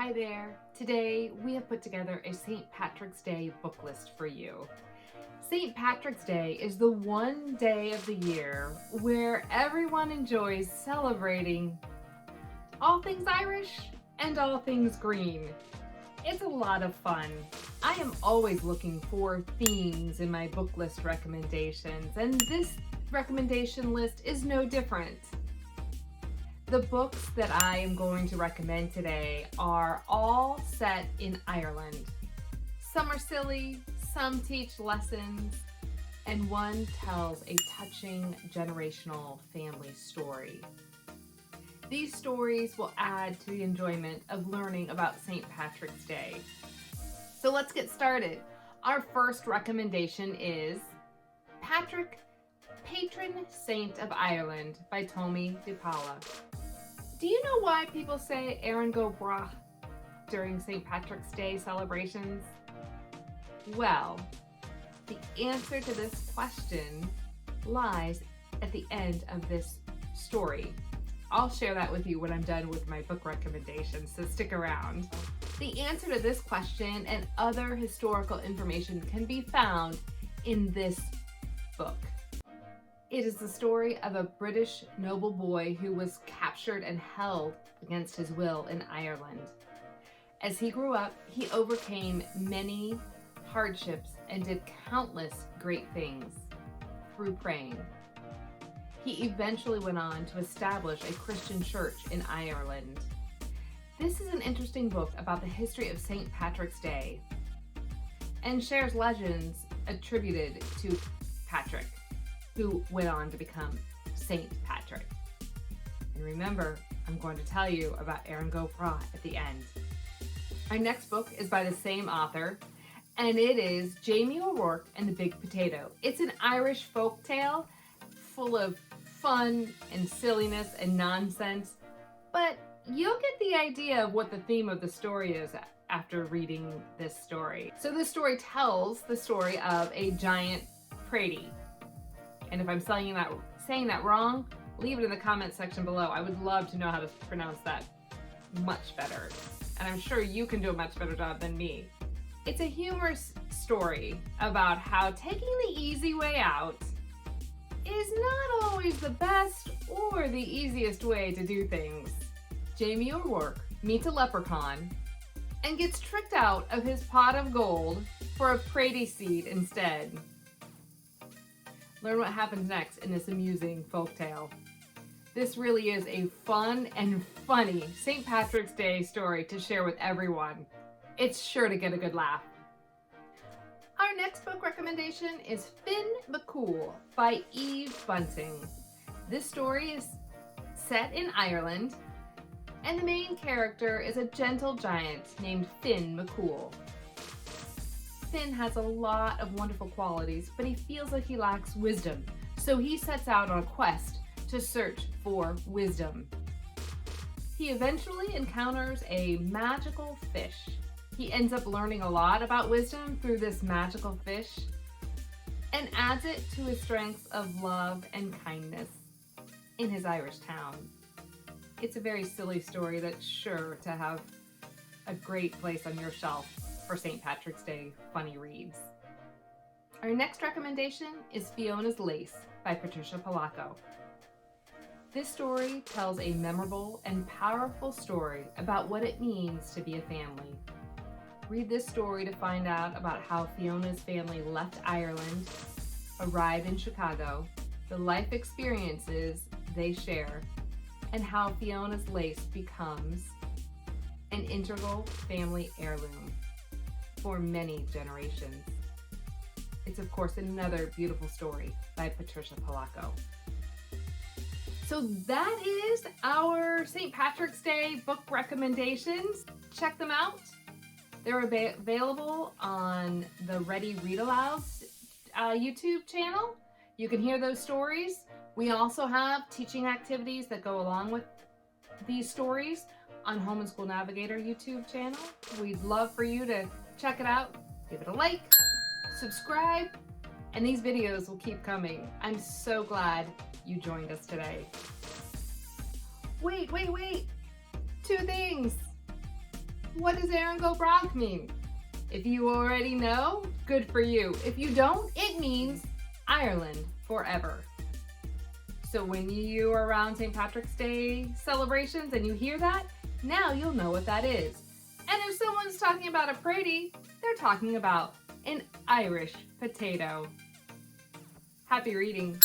Hi there. Today we have put together a St. Patrick's Day book list for you. St. Patrick's Day is the one day of the year where everyone enjoys celebrating all things Irish and all things green. It's a lot of fun. I am always looking for themes in my book list recommendations, and this recommendation list is no different. The books that I am going to recommend today are all set in Ireland. Some are silly, some teach lessons, and one tells a touching generational family story. These stories will add to the enjoyment of learning about St. Patrick's Day. So let's get started. Our first recommendation is Patrick, Patron Saint of Ireland by Tommy DePaula. Do you know why people say 𝐅𝐚𝐜𝐿𝐿 during St. Patrick's Day celebrations? Well, the answer to this question lies at the end of this story. I'll share that with you when I'm done with my book recommendations, so stick around. The answer to this question and other historical information can be found in this book. It is the story of a British noble boy who was captured and held against his will in Ireland. As he grew up, he overcame many hardships and did countless great things through praying. He eventually went on to establish a Christian church in Ireland. This is an interesting book about the history of St. Patrick's Day and shares legends attributed to Patrick, who went on to become Saint Patrick. And remember, I'm going to tell you about 𝐅𝐚𝐜𝐿𝐿 at the end. Our next book is by the same author, and it is Jamie O'Rourke and the Big Potato. It's an Irish folk tale full of fun and silliness and nonsense, but you'll get the idea of what the theme of the story is after reading this story. So this story tells the story of a giant Prady. And if I'm saying that wrong, leave it in the comments section below. I would love to know how to pronounce that much better. And I'm sure you can do a much better job than me. It's a humorous story about how taking the easy way out is not always the best or the easiest way to do things. Jamie O'Rourke meets a leprechaun and gets tricked out of his pot of gold for a Prady seed instead. Learn what happens next in this amusing folktale. This really is a fun and funny St. Patrick's Day story to share with everyone. It's sure to get a good laugh. Our next book recommendation is Finn McCool by Eve Bunting. This story is set in Ireland, and the main character is a gentle giant named Finn McCool. Finn has a lot of wonderful qualities, but he feels like he lacks wisdom, so he sets out on a quest to search for wisdom. He eventually encounters a magical fish. He ends up learning a lot about wisdom through this magical fish and adds it to his strengths of love and kindness in his Irish town. It's a very silly story that's sure to have a great place on your shelf for St. Patrick's Day funny reads. Our next recommendation is Fionas Lace by Patricia Polacco. This story tells a memorable and powerful story about what it means to be a family. Read this story to find out about how Fiona's family left Ireland, arrived in Chicago, the life experiences they share, and how Fiona's lace becomes an integral family heirloom for many generations. It's of course another beautiful story by Patricia Polacco. So that is our St. Patrick's Day book recommendations. Check them out. They're available on the Ready Read Alouds YouTube channel. You can hear those stories. We also have teaching activities that go along with these stories on Home and School Navigator YouTube channel. We'd love for you to check it out, give it a like, subscribe, and these videos will keep coming. I'm so glad you joined us today. Wait. 2 things. What does Aaron Go Brock mean? If you already know, good for you. If you don't, it means Ireland forever. So when you are around St. Patrick's Day celebrations and you hear that, now you'll know what that is. And if someone's talking about a pratie, they're talking about an Irish potato. Happy reading.